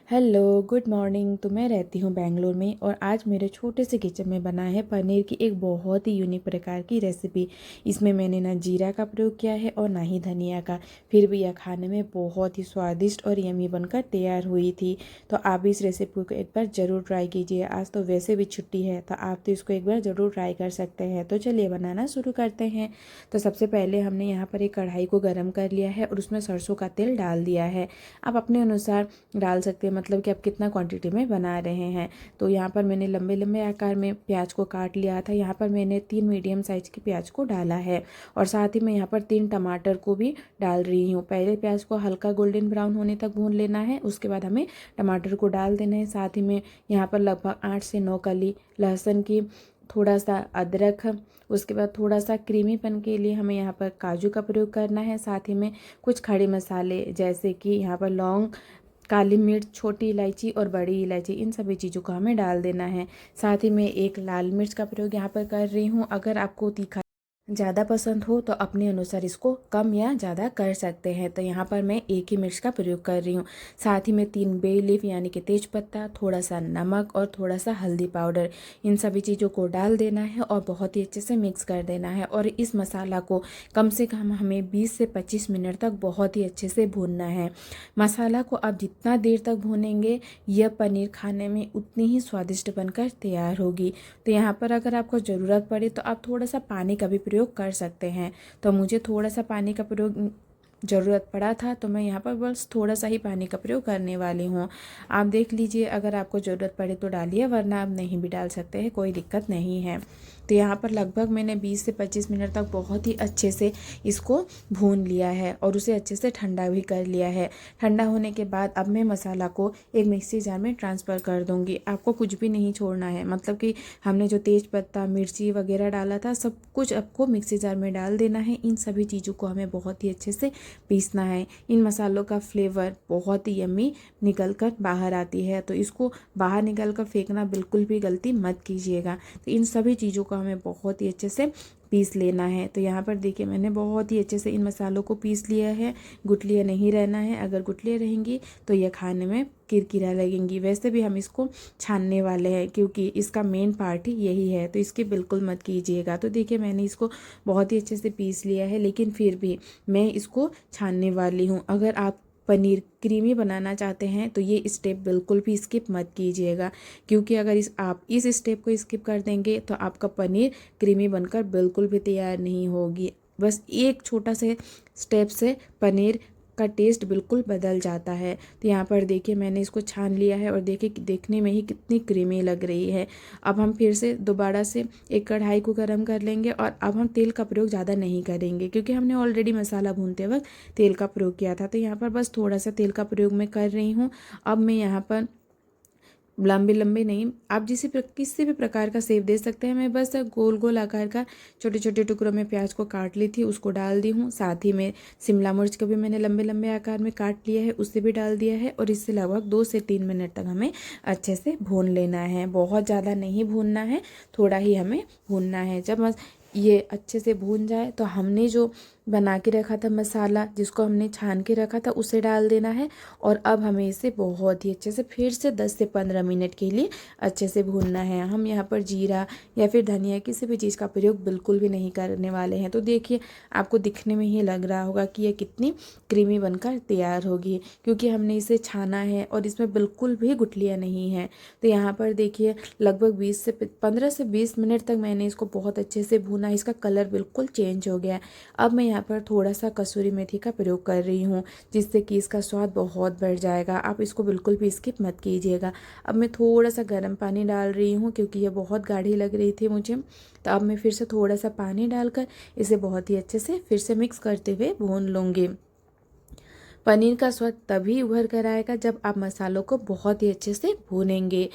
Hello good morning. तो मैं रहती हूँ बेंगलोर में और आज मेरे छोटे से किचन में बना है पनीर की एक बहुत ही यूनिक प्रकार की रेसिपी। इसमें मैंने ना जीरा का प्रयोग किया है और ना ही धनिया का, फिर भी यह खाने में बहुत ही स्वादिष्ट और यमी बनकर तैयार हुई थी। तो आप इस रेसिपी को एक बार ज़रूर ट्राई कीजिए। आज तो वैसे भी छुट्टी है तो आप तो इसको एक बार ज़रूर ट्राई कर सकते हैं। तो चलिए बनाना शुरू करते हैं। तो सबसे पहले हमने यहाँ पर एक कढ़ाई को गर्म कर लिया है और उसमें सरसों का तेल डाल दिया है। आप अपने अनुसार डाल सकते हैं, मतलब कि आप कितना क्वांटिटी में बना रहे हैं। तो यहाँ पर मैंने लंबे लंबे आकार में प्याज को काट लिया था। यहाँ पर मैंने 3 मीडियम साइज़ की प्याज को डाला है और साथ ही मैं यहाँ पर 3 टमाटर को भी डाल रही हूँ। पहले प्याज को हल्का गोल्डन ब्राउन होने तक भून लेना है, उसके बाद हमें टमाटर को डाल देना है। साथ ही में यहाँ पर लगभग 8 से 9 कली लहसुन की, थोड़ा सा अदरक, उसके बाद थोड़ा सा क्रीमीपन के लिए हमें यहाँ पर काजू का प्रयोग करना है। साथ ही में कुछ खड़े मसाले जैसे कि यहाँ पर लौंग, काली मिर्च, छोटी इलायची और बड़ी इलायची, इन सभी चीज़ों को हमें डाल देना है। साथ ही मैं एक लाल मिर्च का प्रयोग यहाँ पर कर रही हूँ। अगर आपको तीखा ज़्यादा पसंद हो तो अपने अनुसार इसको कम या ज़्यादा कर सकते हैं। तो यहाँ पर मैं एक ही मिर्च का प्रयोग कर रही हूँ। साथ ही में 3 बे लीफ यानी कि तेज पत्ता, थोड़ा सा नमक और थोड़ा सा हल्दी पाउडर, इन सभी चीज़ों को डाल देना है और बहुत ही अच्छे से मिक्स कर देना है। और इस मसाला को कम से कम हमें 20 से 25 मिनट तक बहुत ही अच्छे से भूनना है। मसाला को आप जितना देर तक भूनेंगे यह पनीर खाने में उतनी ही स्वादिष्ट बनकर तैयार होगी। तो यहाँ पर अगर आपको ज़रूरत पड़े तो आप थोड़ा सा पानी का भी प्रयोग कर सकते हैं। तो मुझे थोड़ा सा पानी का प्रयोग ज़रूरत पड़ा था तो मैं यहाँ पर बस थोड़ा सा ही पानी का प्रयोग करने वाली हूँ। आप देख लीजिए, अगर आपको ज़रूरत पड़े तो डालिए, वरना आप नहीं भी डाल सकते हैं, कोई दिक्कत नहीं है। तो यहाँ पर लगभग मैंने 20 से 25 मिनट तक बहुत ही अच्छे से इसको भून लिया है और उसे अच्छे से ठंडा भी कर लिया है। ठंडा होने के बाद अब मैं मसाला को एक मिक्सी जार में ट्रांसफ़र कर दूँगी। आपको कुछ भी नहीं छोड़ना है, मतलब कि हमने जो तेज पत्ता, मिर्ची वगैरह डाला था सब कुछ आपको मिक्सी जार में डाल देना है। इन सभी चीज़ों को हमें बहुत ही अच्छे से पीसना है। इन मसालों का फ्लेवर बहुत ही यम्मी निकल कर बाहर आती है, तो इसको बाहर निकल कर फेंकना बिल्कुल भी गलती मत कीजिएगा। तो इन सभी चीज़ों को हमें बहुत ही अच्छे से पीस लेना है। तो यहाँ पर देखिए मैंने बहुत ही अच्छे से इन मसालों को पीस लिया है। गुठलियाँ नहीं रहना है, अगर गुठलियाँ रहेंगी तो यह खाने में किरकिरा लगेंगी। वैसे भी हम इसको छानने वाले हैं क्योंकि इसका मेन पार्ट ही यही है, तो इसकी बिल्कुल मत कीजिएगा। तो देखिए मैंने इसको बहुत ही अच्छे से पीस लिया है, लेकिन फिर भी मैं इसको छानने वाली हूँ। अगर आप पनीर क्रीमी बनाना चाहते हैं तो ये स्टेप बिल्कुल भी स्किप मत कीजिएगा, क्योंकि अगर आप इस स्टेप को स्किप कर देंगे तो आपका पनीर क्रीमी बनकर बिल्कुल भी तैयार नहीं होगी। बस एक छोटा से स्टेप से पनीर का टेस्ट बिल्कुल बदल जाता है। तो यहाँ पर देखिए मैंने इसको छान लिया है और देखिए देखने में ही कितनी क्रीमी लग रही है। अब हम फिर से दोबारा से एक कढ़ाई को गर्म कर लेंगे और अब हम तेल का प्रयोग ज़्यादा नहीं करेंगे, क्योंकि हमने ऑलरेडी मसाला भूनते वक्त तेल का प्रयोग किया था। तो यहाँ पर बस थोड़ा सा तेल का प्रयोग मैं कर रही हूँ। अब मैं यहाँ पर लंबे लंबे नहीं, आप किसी भी प्रकार का शेप दे सकते हैं। मैं बस गोल गोल आकार का छोटे छोटे टुकड़ों में प्याज को काट ली थी, उसको डाल दी हूँ। साथ ही में शिमला मिर्च को भी मैंने लंबे लंबे आकार में काट लिया है, उससे भी डाल दिया है। और इससे लगभग 2 से 3 मिनट तक हमें अच्छे से भून लेना है। बहुत ज़्यादा नहीं भूनना है, थोड़ा ही हमें भूनना है। जब ये अच्छे से भून जाए तो हमने जो बना के रखा था मसाला, जिसको हमने छान के रखा था, उसे डाल देना है। और अब हमें इसे बहुत ही अच्छे से फिर से 10 से 15 मिनट के लिए अच्छे से भूनना है। हम यहाँ पर जीरा या फिर धनिया किसी भी चीज़ का प्रयोग बिल्कुल भी नहीं करने वाले हैं। तो देखिए आपको दिखने में ही लग रहा होगा कि यह कितनी क्रीमी बनकर तैयार होगी, क्योंकि हमने इसे छाना है और इसमें बिल्कुल भी गुठलियाँ नहीं हैं। तो यहाँ पर देखिए लगभग 15 से 20 मिनट तक मैंने इसको बहुत अच्छे से भूना। इसका कलर बिल्कुल चेंज हो गया है। अब मैं यहाँ पर थोड़ा सा कसूरी मेथी का प्रयोग कर रही हूँ, जिससे कि इसका स्वाद बहुत बढ़ जाएगा। आप इसको बिल्कुल भी स्किप मत कीजिएगा। अब मैं थोड़ा सा गर्म पानी डाल रही हूँ, क्योंकि ये बहुत गाढ़ी लग रही थी मुझे। तो अब मैं फिर से थोड़ा सा पानी डालकर इसे बहुत ही अच्छे से फिर से मिक्स करते हुए भून लूँगी। पनीर का स्वाद तभी उभर कर आएगा जब आप मसालों को बहुत ही अच्छे से भूनेंगे।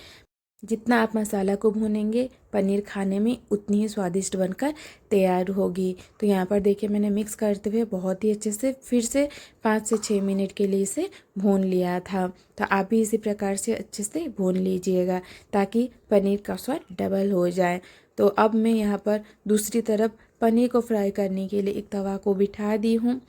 जितना आप मसाला को भूनेंगे पनीर खाने में उतनी ही स्वादिष्ट बनकर तैयार होगी। तो यहाँ पर देखिए मैंने मिक्स करते हुए बहुत ही अच्छे से फिर से 5 से 6 मिनट के लिए इसे भून लिया था। तो आप भी इसी प्रकार से अच्छे से भून लीजिएगा ताकि पनीर का स्वाद डबल हो जाए। तो अब मैं यहाँ पर दूसरी तरफ पनीर को फ्राई करने के लिए एक तवा को बिठा दी हूँ।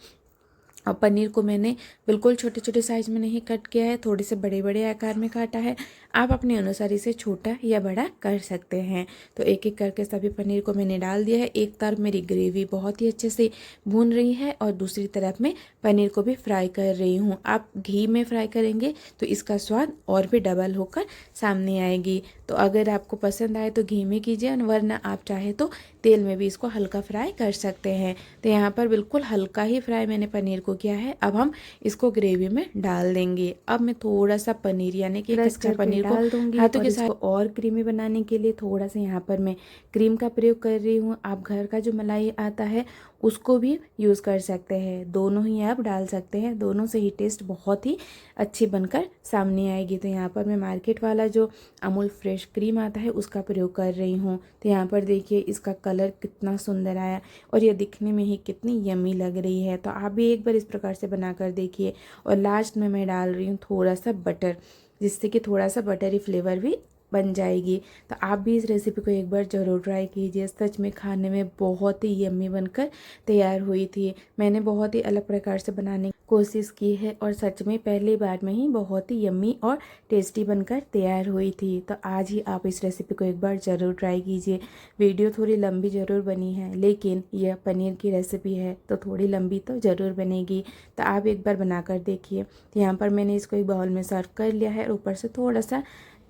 और पनीर को मैंने बिल्कुल छोटे छोटे साइज़ में नहीं कट किया है, थोड़े से बड़े बड़े आकार में काटा है। आप अपने अनुसार इसे छोटा या बड़ा कर सकते हैं। तो एक एक करके सभी पनीर को मैंने डाल दिया है। एक तरफ मेरी ग्रेवी बहुत ही अच्छे से भून रही है और दूसरी तरफ मैं पनीर को भी फ्राई कर रही हूँ। आप घी में फ्राई करेंगे तो इसका स्वाद और भी डबल होकर सामने आएगी। तो अगर आपको पसंद आए तो घी में कीजिए, वरना आप चाहे तो तेल में भी इसको हल्का फ्राई कर सकते हैं। तो यहाँ पर बिल्कुल हल्का ही फ्राई मैंने पनीर को किया है। अब हम इसको ग्रेवी में डाल देंगे। अब मैं थोड़ा सा पनीर यानी कि कच्चा पनीर को डाल दूंगी हाथों के साथ। और क्रीमी बनाने के लिए थोड़ा सा यहाँ पर मैं क्रीम का प्रयोग कर रही हूँ। आप घर का जो मलाई आता है उसको भी यूज़ कर सकते हैं, दोनों ही आप डाल सकते हैं। दोनों से ही टेस्ट बहुत ही अच्छी बनकर सामने आएगी। तो यहाँ पर मैं मार्केट वाला जो अमूल फ्रेश क्रीम आता है उसका प्रयोग कर रही हूँ। तो यहाँ पर देखिए इसका कलर कितना सुंदर आया और ये दिखने में ही कितनी यम्मी लग रही है। तो आप भी एक बार इस प्रकार से बनाकर देखिए। और लास्ट में मैं डाल रही हूँ थोड़ा सा बटर, जिससे कि थोड़ा सा बटरी फ्लेवर भी बन जाएगी। तो आप भी इस रेसिपी को एक बार ज़रूर ट्राई कीजिए। सच में खाने में बहुत ही यम्मी बनकर तैयार हुई थी। मैंने बहुत ही अलग प्रकार से बनाने की कोशिश की है और सच में पहली बार में ही बहुत ही यम्मी और टेस्टी बनकर तैयार हुई थी। तो आज ही आप इस रेसिपी को एक बार ज़रूर ट्राई कीजिए। वीडियो थोड़ी लंबी ज़रूर बनी है, लेकिन यह पनीर की रेसिपी है तो थोड़ी लंबी तो ज़रूर बनेगी। तो आप एक बार बनाकर देखिए। तो यहाँ पर मैंने इसको एक बाउल में सर्व कर लिया है और ऊपर से थोड़ा सा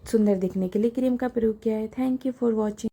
सुंदर दिखने के लिए क्रीम का प्रयोग किया है। Thank you for watching.